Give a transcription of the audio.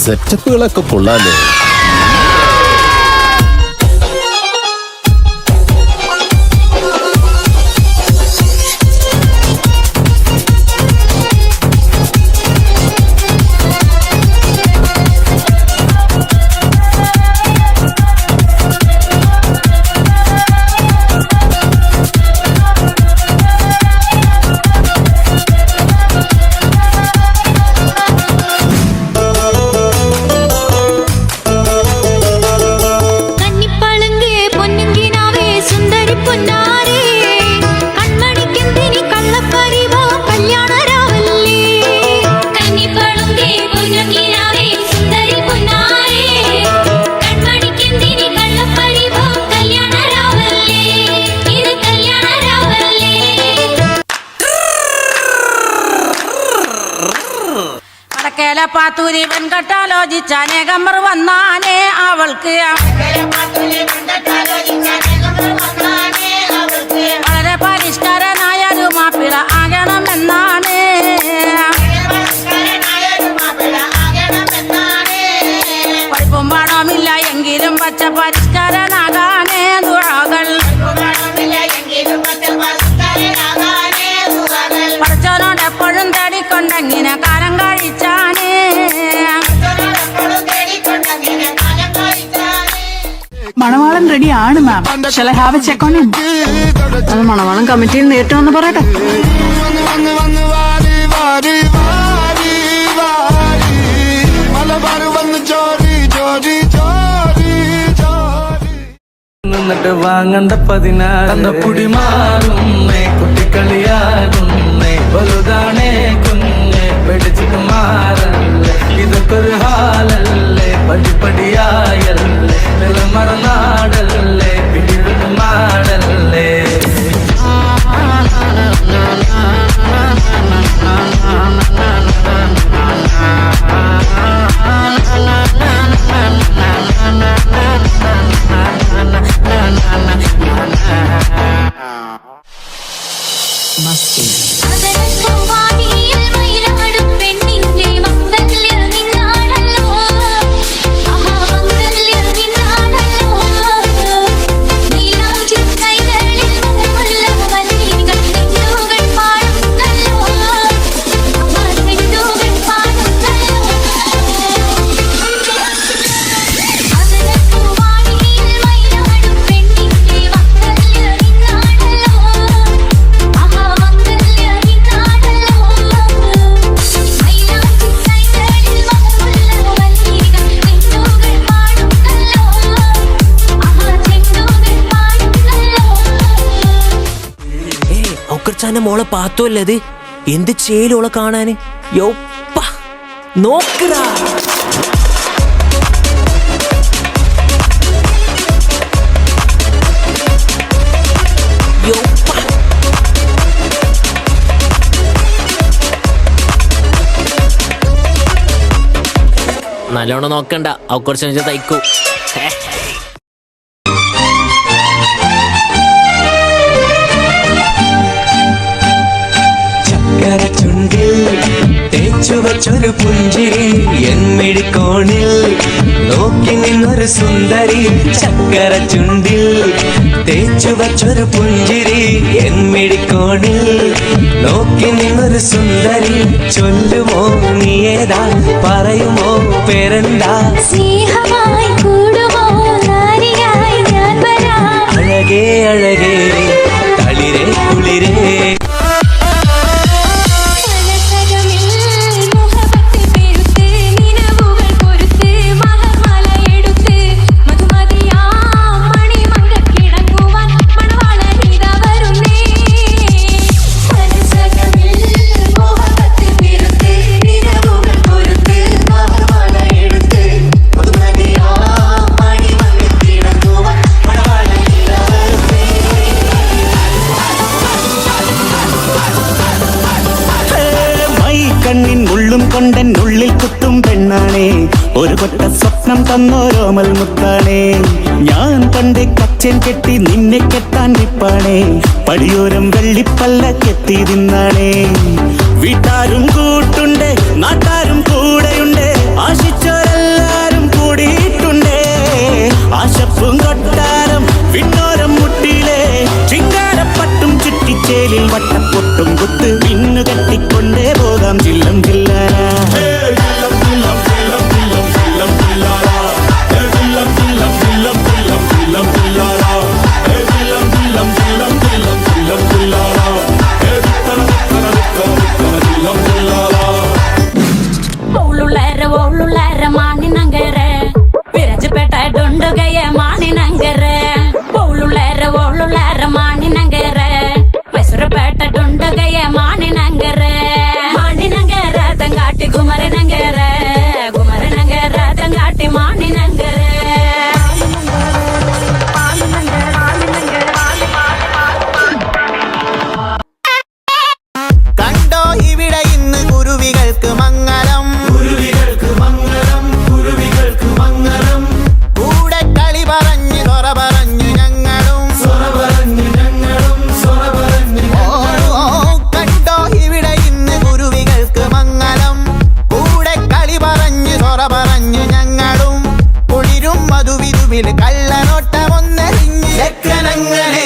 സെറ്റപ്പുകളൊക്കെ കൊള്ളാലോ. പാത്തൂരി വെൺകട്ടാലോചിച്ച അനേകമർ വന്നാനേ അവൾക്ക് വളരെ പരിഷ്കാരനായൊരു മാപ്പിള ആകണമെന്നാണ്. പഠിപ്പും പണമില്ല എങ്കിലും പച്ച പരിഷ്കാരനാകാനേ ദുആകൾ. പഠിച്ചവനോട് എപ്പോഴും തേടിക്കൊണ്ടെങ്ങനെ കാലം കഴിച്ചാനേ. മണവാളൻ റെഡി ആണ് മാം. Shall I have a check on him? അത് മണവാളൻ കമ്മിറ്റിയിൽ നേരിട്ട് വന്ന് പറയട്ടെ. നിന്നിട്ട് വാങ്ങണ്ട 16 പുടി മാറുന്നേ കുട്ടിക്കളിയാകുന്നേ വലുതാണേ കുഞ്ഞെ പിടിച്ചിട്ട് മാറല്ലേ ഇതൊക്കെ ഒരു ഹാലല്ലേ പടിപടിയായല്ലേ നിലമറനാടല്ലേ പിടിവിട്ട് മാടല്ലേ. മോളെ പാത്തോല്ലത് എന്ത് ചേലോളെ കാണാന് യോപ്പ നോക്കടാ. നല്ലോണം നോക്കണ്ട കുറച്ച് തയ്ക്കൂ. ചുവച്ചൊരു പുഞ്ചിരി എന്മിഴിക്കോണിൽ നോക്കി നിന്നൊരു സുന്ദരി ചക്കര ചുണ്ടിൽ തേച്ചുവച്ചൊരു പുഞ്ചിരി എന്മിഴിക്കോണിൽ നോക്കി നിന്നൊരു സുന്ദരി ചൊല്ലുമോ നീ ഏതാ പറയുമോ പേരെന്താ സ്നേഹമായി കൂടുമോ നാരിയായി ഞാൻ വരാം അഴകേ അഴകേ തളിരേ കുളിരേ കണ്ണിൻ ഉള്ളും കൊണ്ടൻ ഉള്ളിൽ കുത്തും പെണ്ണാണേ ഒരു കൊട്ട സ്വപ്നം തന്നോരോമൽ മുത്താണേ ഞാൻ പണ്ട് കച്ചൻ കെട്ടി നിന്നെ കെട്ടാൻ നിപ്പാണേ പടിയോരം വെള്ളിപ്പല്ല കെട്ടി തിന്നാണേ വീട്ടാരും കൂട്ടുണ്ട് നാട്ടാരും കൂടെയുണ്ട് ആശിച്ചോരൽ കണ്ണിൽ വട്ടപ്പൊട്ടും കുത്ത് മിന്നു കെട്ടിക്കൊണ്ടേ പോകാം ചില്ലം ചില്ലാര ഓളുള്ളേര മാണിനങ്കര വിരജപേട്ട ഡൊണ്ടുകയ മാണിനങ്കര ഓളുള്ളേര മാണിനങ്കര മൈസൂരപേട്ട ഡൊണ്ടുകയ മാണിനങ്കര മാണിനങ്കര തങ്കാട്ടി കുമരനങ്കര കുമരനങ്കര തങ്കാട്ടി മാണിനങ്കര കണ്ടോ ഇവിടെ ഇന്ന് കുരുവികൾക്ക് മംഗളം കൂടെ കളി പറഞ്ഞു സൊറ പറഞ്ഞു ഞങ്ങളും കണ്ടോ ഇവിടെ ഇന്ന് കുരുവികൾക്ക് മംഗളം കൂടെ കളി പറഞ്ഞു സൊറ പറഞ്ഞു ഞങ്ങളും കുളിരും മധുവിധുവിൽ കള്ളനോട്ടമൊന്നെറിഞ്ഞ് ചെക്കനങ്ങനെ